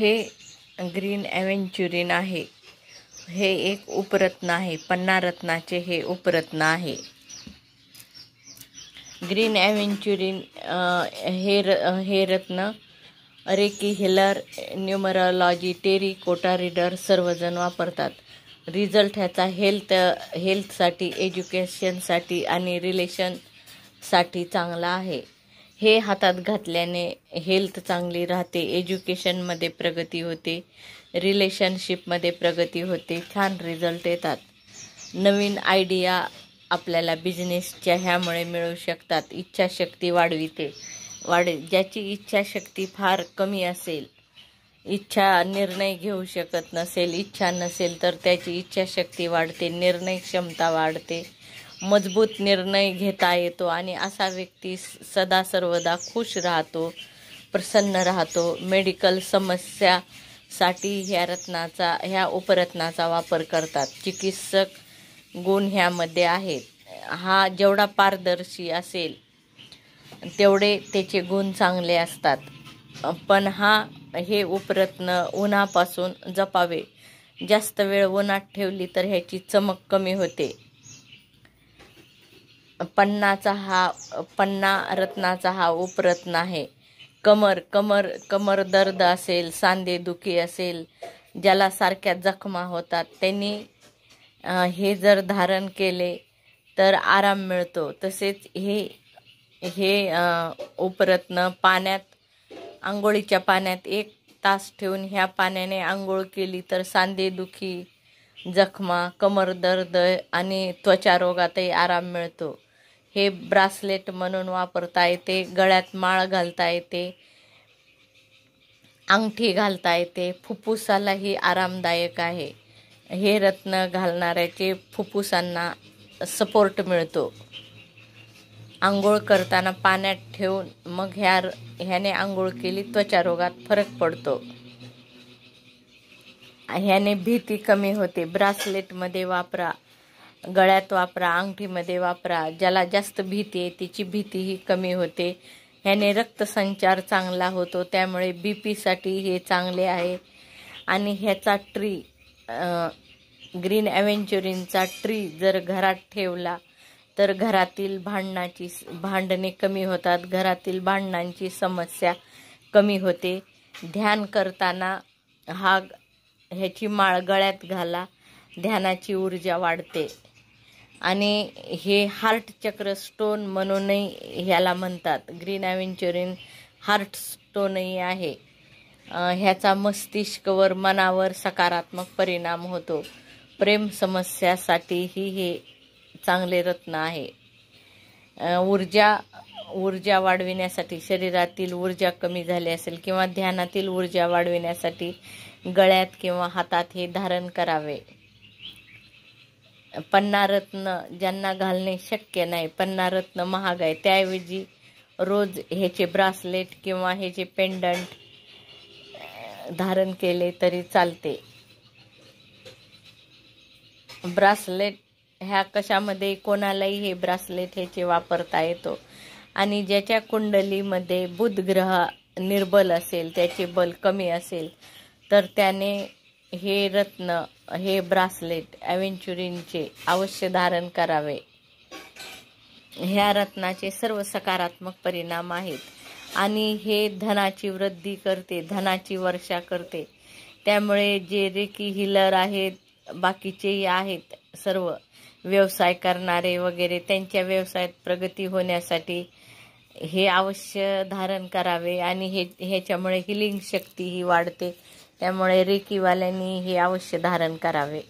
हे ग्रीन ॲव्हेंच्युरिन आहे. हे एक उपरत्न आहे. पन्नारत्नाचे हे उपरत्न आहे. ग्रीन ॲव्हेंच्युरिन हे रत्न reiki healer, numerology, tarot card reader सर्वजण वापरतात. रिझल्ट ह्याचा हेल्थसाठी, एज्युकेशनसाठी आणि रिलेशनसाठी चांगला आहे. हे हातात घातल्याने हेल्थ चांगली राहते, एज्युकेशनमध्ये प्रगती होते, रिलेशनशिपमध्ये प्रगती होते, छान रिझल्ट येतात. नवीन आयडिया आपल्याला बिझनेसच्या ह्यामुळे मिळू शकतात. इच्छाशक्ती वाढविते. ज्याची इच्छाशक्ती फार कमी असेल, निर्णय घेऊ शकत नसेल, इच्छा नसेल, तर त्याची इच्छाशक्ती वाढते, निर्णय क्षमता वाढते, मजबूत निर्णय घेता येतो आणि असा व्यक्ती सदा सर्वदा खुश राहतो, प्रसन्न राहतो. मेडिकल समस्यासाठी ह्या उपरत्नाचा वापर करतात. चिकित्सक गुण ह्यामध्ये आहेत. हा जेवढा पारदर्शी असेल तेवढे त्याचे गुण चांगले असतात. पण हे उपरत्न उन्हापासून जपावे. जास्त वेळ उन्हात ठेवली तर ह्याची चमक कमी होते. पन्ना रत्नाचा हा उपरत्न आहे. कमर दर्द असेल, सांधेदुखी असेल, ज्याला सारख्या जखमा होतात, त्यांनी हे जर धारण केले तर आराम मिळतो. तसेच हे उपरत्न आंघोळीच्या पाण्यात 1 तास ठेवून ह्या पाण्याने आंघोळ केली तर सांधेदुखी, जखमा, कमर दर्द आणि त्वचा रोगातही आराम मिळतो. हे ब्रासलेट म्हणून वापरता येते, गळ्यात माळ घालता येते, अंगठी घालता येते. फुफ्फुसालाही आरामदायक आहे. हे रत्न घालणाऱ्याचे फुफ्फुसांना सपोर्ट मिळतो. आंघोळ करताना पाण्यात ठेवून मग ह्याने आंघोळ केली, त्वचा रोगात फरक पडतो. ह्याने भीती कमी होते. ब्रासलेटमध्ये वापरा, गळ्यात वापरा, अंगठीमध्ये वापरा. ज्याला जास्त भीती आहे त्याची भीतीही कमी होते. ह्याने रक्तसंचार चांगला होतो, त्यामुळे बीपीसाठी हे चांगले आहे. आणि ह्याचा ग्रीन ॲव्हेंच्युरिनचा ट्री जर घरात ठेवला तर घरातील भांडणे कमी होतात, घरातील भांडणांची समस्या कमी होते. ध्यान करताना ह्याची माळ गळ्यात घाला, ध्यानाची ऊर्जा वाढते. आणि हे हार्ट चक्र स्टोन म्हणूनही ह्याला म्हणतात. ग्रीन ॲव्हेंच्युरिन हार्ट स्टोनही आहे. ह्याचा मस्तिष्कावर, मनावर सकारात्मक परिणाम होतो. प्रेम समस्यासाठीही हे चांगले रत्न आहे. ऊर्जा वाढविण्यासाठी, शरीरातील ऊर्जा कमी झाली असेल किंवा ध्यानातील ऊर्जा वाढविण्यासाठी गळ्यात किंवा हातात हे धारण करावे. पन्नारत्न ज्यांना घालणे शक्य नाही, पन्नारत्न महाग आहे, त्याऐवजी रोज ह्याचे ब्रासलेट किंवा ह्याचे पेंडंट धारण केले तरी चालते. ब्रासलेट ह्या कशामध्ये कोणालाही हे ब्रासलेट ह्याचे वापरता येतो. आणि ज्याच्या कुंडलीमध्ये बुध ग्रह निर्बल असेल, त्याचे बल कमी असेल, तर त्याने हे रत्न, हे ब्रासलेट ॲव्हेंच्युरिनचे अवश्य धारण करावे. ह्या रत्नाचे सर्व सकारात्मक परिणाम आहेत. आणि हे धनाची वृद्धी करते, धनाची वर्षा करते. त्यामुळे जे रेकी हिलर आहेत, बाकीचेही आहेत, सर्व व्यवसाय करणारे वगैरे, त्यांच्या व्यवसायात प्रगती होण्यासाठी हे अवश्य धारण करावे. आणि ह्याच्यामुळे हिलिंग शक्तीही वाढते. त्यामुळे रेकीवाल्यांनी हे अवश्य धारण करावे.